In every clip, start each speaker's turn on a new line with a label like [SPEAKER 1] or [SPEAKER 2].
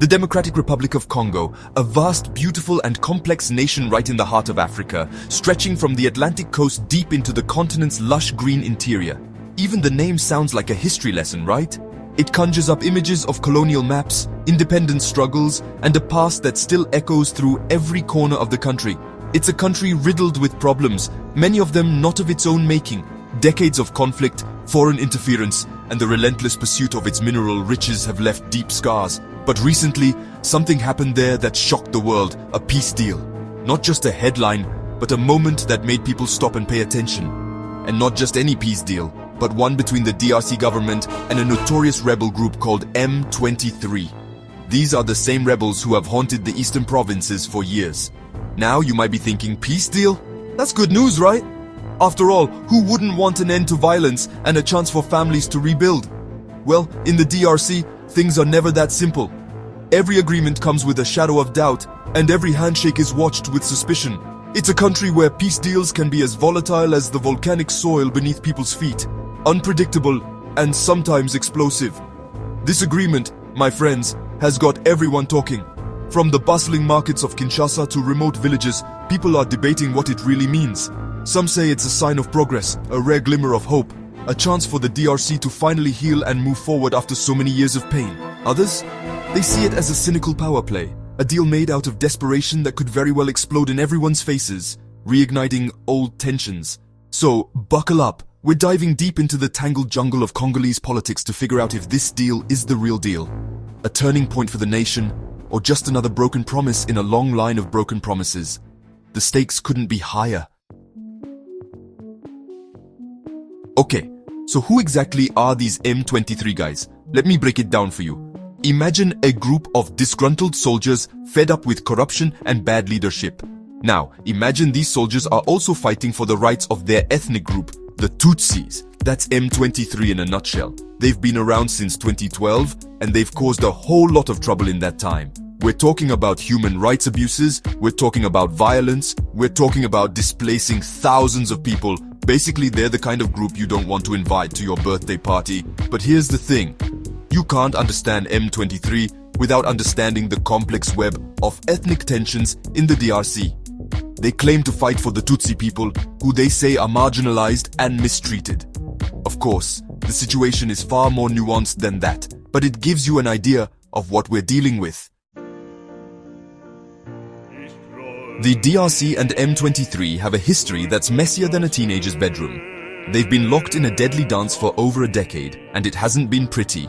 [SPEAKER 1] The Democratic Republic of Congo, a vast, beautiful and complex nation right in the heart of Africa, stretching from the Atlantic coast deep into the continent's lush green interior. Even the name sounds like a history lesson, right? It conjures up images of colonial maps, independence struggles, and a past that still echoes through every corner of the country. It's a country riddled with problems, many of them not of its own making. Decades of conflict, foreign interference, and the relentless pursuit of its mineral riches have left deep scars. But recently, something happened there that shocked the world, a peace deal. Not just a headline, but a moment that made people stop and pay attention. And not just any peace deal, but one between the DRC government and a notorious rebel group called M23. These are the same rebels who have haunted the eastern provinces for years. Now you might be thinking, peace deal? That's good news, right? After all, who wouldn't want an end to violence and a chance for families to rebuild? Well, in the DRC, things are never that simple. Every agreement comes with a shadow of doubt, and every handshake is watched with suspicion. It's a country where peace deals can be as volatile as the volcanic soil beneath people's feet, unpredictable and sometimes explosive. This agreement, my friends, has got everyone talking. From the bustling markets of Kinshasa to remote villages, people are debating what it really means. Some say it's a sign of progress, a rare glimmer of hope, a chance for the DRC to finally heal and move forward after so many years of pain. Others? They see it as a cynical power play, a deal made out of desperation that could very well explode in everyone's faces, reigniting old tensions. So, buckle up. We're diving deep into the tangled jungle of Congolese politics to figure out if this deal is the real deal, a turning point for the nation, or just another broken promise in a long line of broken promises. The stakes couldn't be higher. Okay, so who exactly are these M23 guys? Let me break it down for you. Imagine a group of disgruntled soldiers fed up with corruption and bad leadership. Now, imagine these soldiers are also fighting for the rights of their ethnic group, the Tutsis. That's M23 in a nutshell. They've been around since 2012, and they've caused a whole lot of trouble in that time. We're talking about human rights abuses, we're talking about violence, we're talking about displacing thousands of people. Basically, they're the kind of group you don't want to invite to your birthday party. But here's the thing. You can't understand M23 without understanding the complex web of ethnic tensions in the DRC. They claim to fight for the Tutsi people, who they say are marginalized and mistreated. Of course, the situation is far more nuanced than that, but it gives you an idea of what we're dealing with. The DRC and M23 have a history that's messier than a teenager's bedroom. They've been locked in a deadly dance for over a decade, and it hasn't been pretty.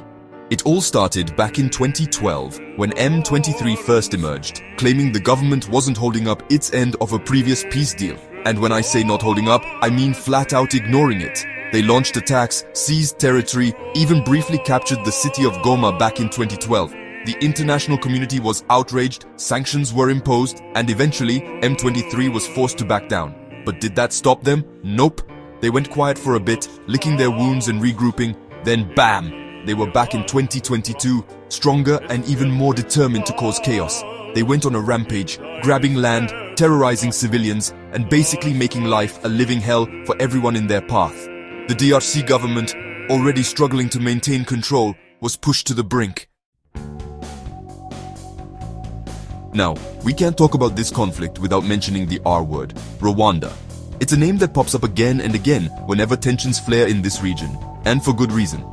[SPEAKER 1] It all started back in 2012, when M23 first emerged, claiming the government wasn't holding up its end of a previous peace deal. And when I say not holding up, I mean flat out ignoring it. They launched attacks, seized territory, even briefly captured the city of Goma back in 2012. The international community was outraged, sanctions were imposed, and eventually M23 was forced to back down. But did that stop them? Nope. They went quiet for a bit, licking their wounds and regrouping, then bam! They were back in 2022, stronger and even more determined to cause chaos. They went on a rampage, grabbing land, terrorizing civilians, and basically making life a living hell for everyone in their path. The DRC government, already struggling to maintain control, was pushed to the brink. Now, we can't talk about this conflict without mentioning the R word, Rwanda. It's a name that pops up again and again whenever tensions flare in this region, and for good reason.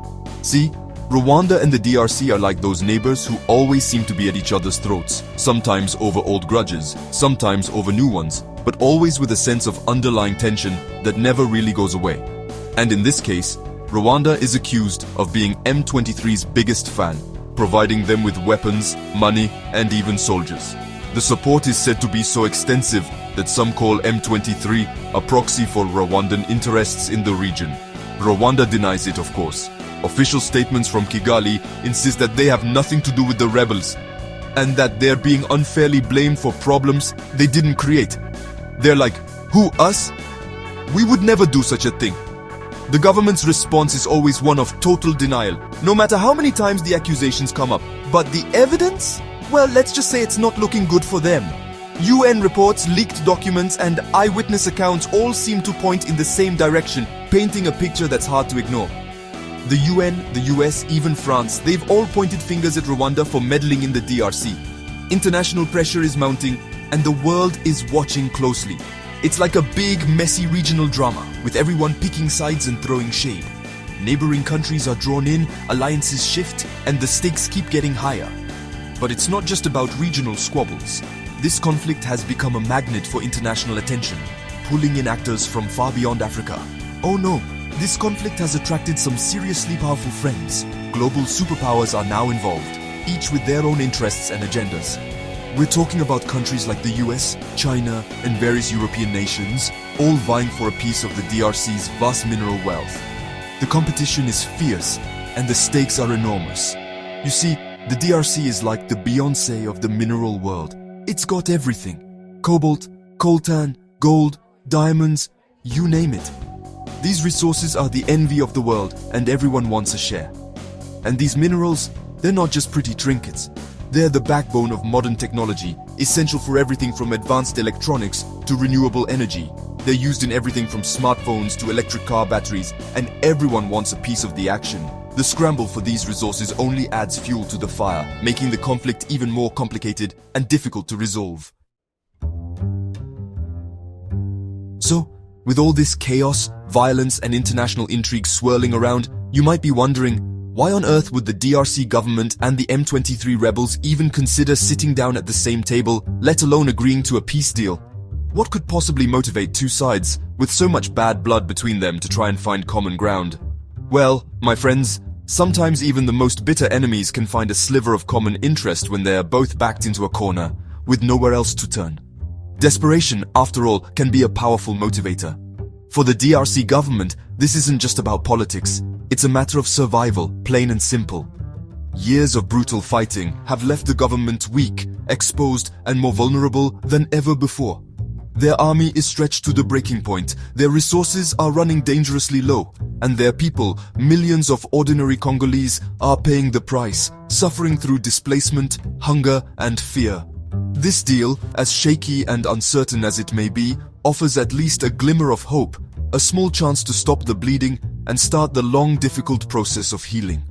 [SPEAKER 1] See, Rwanda and the DRC are like those neighbors who always seem to be at each other's throats, sometimes over old grudges, sometimes over new ones, but always with a sense of underlying tension that never really goes away. And in this case, Rwanda is accused of being M23's biggest fan, providing them with weapons, money, and even soldiers. The support is said to be so extensive that some call M23 a proxy for Rwandan interests in the region. Rwanda denies it, of course. Official statements from Kigali insist that they have nothing to do with the rebels, and that they're being unfairly blamed for problems they didn't create. They're like, who, us? We would never do such a thing. The government's response is always one of total denial, no matter how many times the accusations come up. But the evidence? Well, let's just say it's not looking good for them. UN reports, leaked documents, and eyewitness accounts all seem to point in the same direction, painting a picture that's hard to ignore. The UN, the US, even France, they've all pointed fingers at Rwanda for meddling in the DRC. International pressure is mounting, and the world is watching closely. It's like a big, messy regional drama, with everyone picking sides and throwing shade. Neighboring countries are drawn in, alliances shift, and the stakes keep getting higher. But it's not just about regional squabbles. This conflict has become a magnet for international attention, pulling in actors from far beyond Africa. Oh no, this conflict has attracted some seriously powerful friends. Global superpowers are now involved, each with their own interests and agendas. We're talking about countries like the US, China, and various European nations, all vying for a piece of the DRC's vast mineral wealth. The competition is fierce, and the stakes are enormous. You see, the DRC is like the Beyoncé of the mineral world. It's got everything. Cobalt, coltan, gold, diamonds, you name it. These resources are the envy of the world, and everyone wants a share. And these minerals, they're not just pretty trinkets. They're the backbone of modern technology, essential for everything from advanced electronics to renewable energy. They're used in everything from smartphones to electric car batteries, and everyone wants a piece of the action. The scramble for these resources only adds fuel to the fire, making the conflict even more complicated and difficult to resolve. So, with all this chaos, violence, and international intrigue swirling around, you might be wondering, why on earth would the DRC government and the M23 rebels even consider sitting down at the same table, let alone agreeing to a peace deal? What could possibly motivate two sides, with so much bad blood between them, to try and find common ground? Well, my friends, sometimes even the most bitter enemies can find a sliver of common interest when they're both backed into a corner, with nowhere else to turn. Desperation, after all, can be a powerful motivator. For the DRC government, this isn't just about politics. It's a matter of survival, plain and simple. Years of brutal fighting have left the government weak, exposed, and more vulnerable than ever before. Their army is stretched to the breaking point, their resources are running dangerously low, and their people, millions of ordinary Congolese, are paying the price, suffering through displacement, hunger, and fear. This deal, as shaky and uncertain as it may be, offers at least a glimmer of hope, a small chance to stop the bleeding and start the long, difficult process of healing.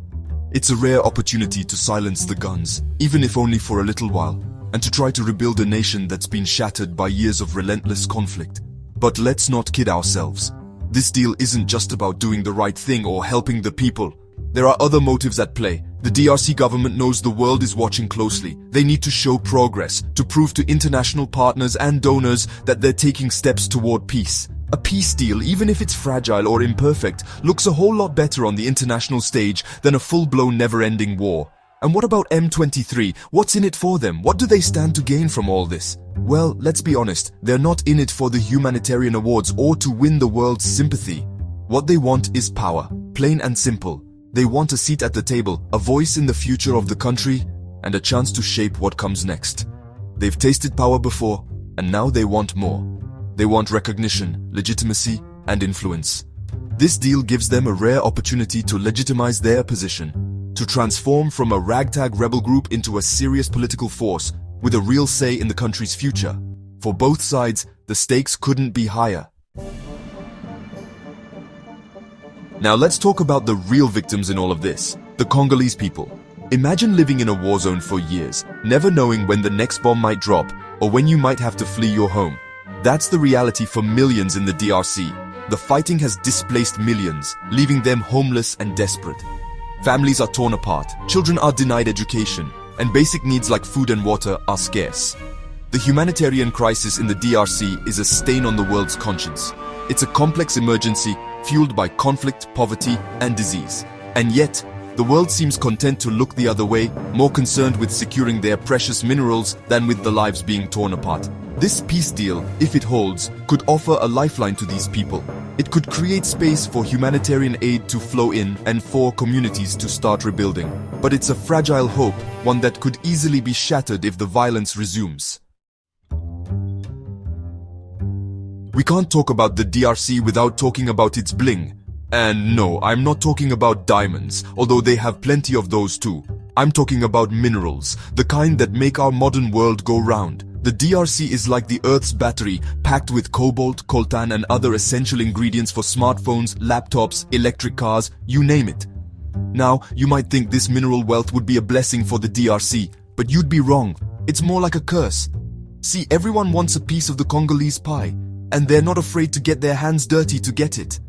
[SPEAKER 1] It's a rare opportunity to silence the guns, even if only for a little while, and to try to rebuild a nation that's been shattered by years of relentless conflict. But let's not kid ourselves. This deal isn't just about doing the right thing or helping the people. There are other motives at play. The DRC government knows the world is watching closely. They need to show progress, to prove to international partners and donors that they're taking steps toward peace. A peace deal, even if it's fragile or imperfect, looks a whole lot better on the international stage than a full-blown never-ending war. And what about M23? What's in it for them? What do they stand to gain from all this? Well, let's be honest, they're not in it for the humanitarian awards or to win the world's sympathy. What they want is power, plain and simple. They want a seat at the table, a voice in the future of the country, and a chance to shape what comes next. They've tasted power before, and now they want more. They want recognition, legitimacy, and influence. This deal gives them a rare opportunity to legitimize their position, to transform from a ragtag rebel group into a serious political force with a real say in the country's future. For both sides, the stakes couldn't be higher. Now let's talk about the real victims in all of this, the Congolese people. Imagine living in a war zone for years, never knowing when the next bomb might drop or when you might have to flee your home. That's the reality for millions in the DRC. The fighting has displaced millions, leaving them homeless and desperate. Families are torn apart, children are denied education, and basic needs like food and water are scarce. The humanitarian crisis in the DRC is a stain on the world's conscience. It's a complex emergency fueled by conflict, poverty, and disease. And yet, the world seems content to look the other way, more concerned with securing their precious minerals than with the lives being torn apart. This peace deal, if it holds, could offer a lifeline to these people. It could create space for humanitarian aid to flow in and for communities to start rebuilding. But it's a fragile hope, one that could easily be shattered if the violence resumes. We can't talk about the DRC without talking about its bling. And no, I'm not talking about diamonds, although they have plenty of those too. I'm talking about minerals, the kind that make our modern world go round. The DRC is like the Earth's battery, packed with cobalt, coltan, and other essential ingredients for smartphones, laptops, electric cars, you name it. Now, you might think this mineral wealth would be a blessing for the DRC, but you'd be wrong. It's more like a curse. See, everyone wants a piece of the Congolese pie, and they're not afraid to get their hands dirty to get it.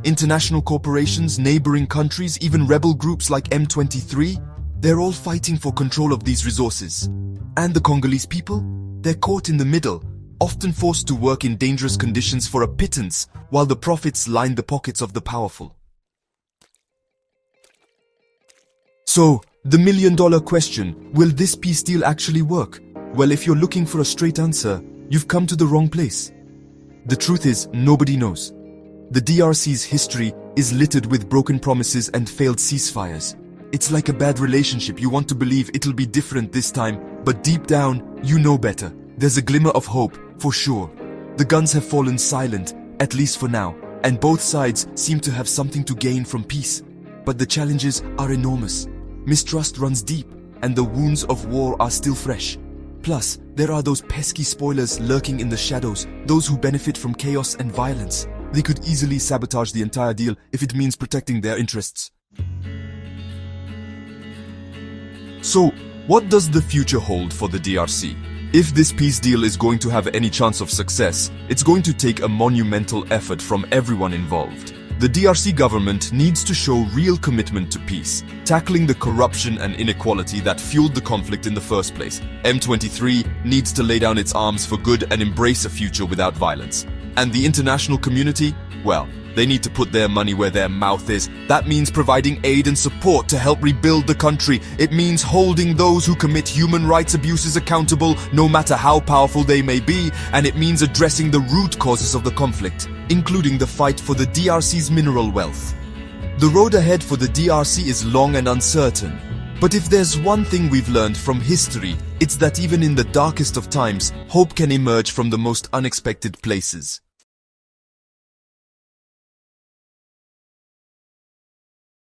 [SPEAKER 1] International corporations, neighboring countries, even rebel groups like M23, they're all fighting for control of these resources. And the Congolese people? They're caught in the middle, often forced to work in dangerous conditions for a pittance, while the profits line the pockets of the powerful. So, the million-dollar question, will this peace deal actually work? Well, if you're looking for a straight answer, you've come to the wrong place. The truth is, nobody knows. The DRC's history is littered with broken promises and failed ceasefires. It's like a bad relationship. You want to believe it'll be different this time, but deep down, you know better. There's a glimmer of hope, for sure. The guns have fallen silent, at least for now, and both sides seem to have something to gain from peace. But the challenges are enormous. Mistrust runs deep, and the wounds of war are still fresh. Plus, there are those pesky spoilers lurking in the shadows, those who benefit from chaos and violence. They could easily sabotage the entire deal if it means protecting their interests. So, what does the future hold for the DRC? If this peace deal is going to have any chance of success, it's going to take a monumental effort from everyone involved. The DRC government needs to show real commitment to peace, tackling the corruption and inequality that fueled the conflict in the first place. M23 needs to lay down its arms for good and embrace a future without violence. And the international community? Well, they need to put their money where their mouth is. That means providing aid and support to help rebuild the country. It means holding those who commit human rights abuses accountable, no matter how powerful they may be, and it means addressing the root causes of the conflict, including the fight for the DRC's mineral wealth. The road ahead for the DRC is long and uncertain. But if there's one thing we've learned from history, it's that even in the darkest of times, hope can emerge from the most unexpected places.